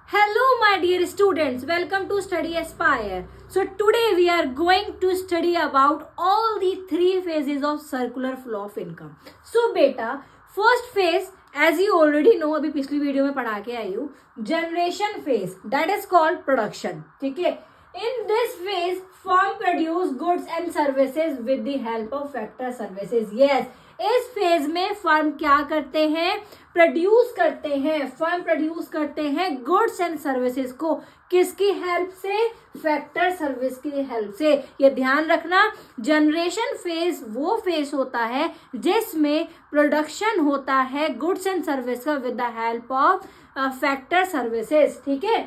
Hello my dear students, welcome to Study Aspire. So today we are going to study about all the three phases of circular flow of income. So beta, first phase as you already know, अभी पिछली video में पढ़ा के आई हूँ, generation phase that is called production. ठीक है, in this phase firm produce goods and services with the help of factor services. Yes, इस phase में फर्म क्या करते हैं, प्रोड्यूस करते हैं, फर्म प्रोड्यूस करते हैं गुड्स एंड सर्विसेज को किसकी हेल्प से, फैक्टर सर्विस की हेल्प से. ये ध्यान रखना, जनरेशन फेज वो फेज होता है जिसमें प्रोडक्शन होता है गुड्स एंड सर्विस का with the help of factor services. ठीक है.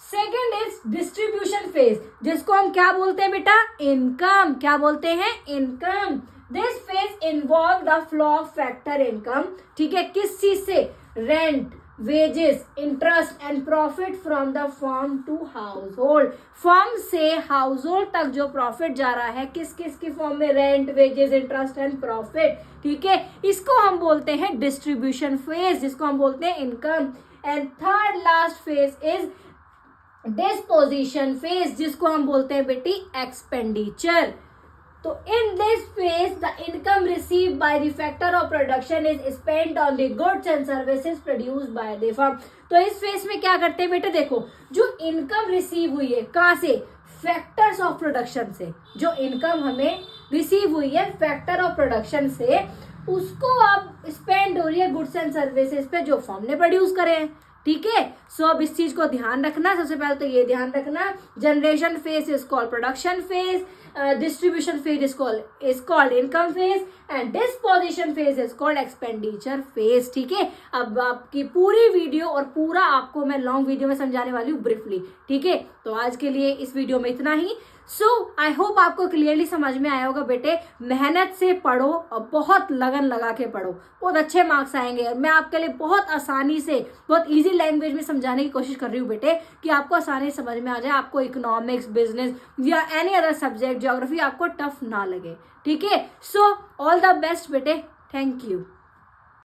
सेकेंड इज डिस्ट्रीब्यूशन फेज, जिसको हम क्या बोलते हैं बेटा, इनकम. क्या बोलते हैं, income. This phase involve the flow of factor income. ठीक है, किस चीज से, rent, wages, interest and profit from the firm to household. Firm से हाउस होल्ड तक जो प्रॉफिट जा रहा है किस किस की फॉर्म में, rent, wages, interest and profit. ठीक है, इसको हम बोलते हैं डिस्ट्रीब्यूशन फेज, जिसको हम बोलते हैं income. And third last phase is disposition phase, जिसको हम बोलते हैं बेटी एक्सपेंडिचर. तो in this phase the income receive by the factor of production is spent on the goods and services produced by the firm. तो इस phase में क्या करते हैं बेटे, देखो जो इनकम रिसीव हुई है कहाँ से, फैक्टर्स ऑफ प्रोडक्शन से. जो इनकम हमें रिसीव हुई है फैक्टर ऑफ प्रोडक्शन से, उसको अब स्पेंड हो रही है गुड्स एंड सर्विसेज पे जो फर्म ने प्रोड्यूस करे हैं. ठीक है, सो अब इस चीज को ध्यान रखना. सबसे पहले तो ये ध्यान रखना, generation phase is called production phase, distribution phase is called income phase and disposition phase is called expenditure phase. ठीक है, अब आपकी पूरी वीडियो और पूरा आपको मैं लॉन्ग वीडियो में समझाने वाली हूँ ब्रीफली. ठीक है, तो आज के लिए इस वीडियो में इतना ही. सो आई होप आपको क्लियरली समझ में आया होगा बेटे. मेहनत से पढ़ो और बहुत लगन लगा के पढ़ो, बहुत अच्छे मार्क्स आएंगे. मैं आपके लिए बहुत आसानी से, बहुत इजी लैंग्वेज में समझाने की कोशिश कर रही हूँ बेटे, कि आपको आसानी से समझ में आ जाए, आपको इकोनॉमिक्स, बिजनेस या एनी अदर सब्जेक्ट, ज्योग्राफी आपको टफ ना लगे. ठीक है, सो ऑल द बेस्ट बेटे. Thank you.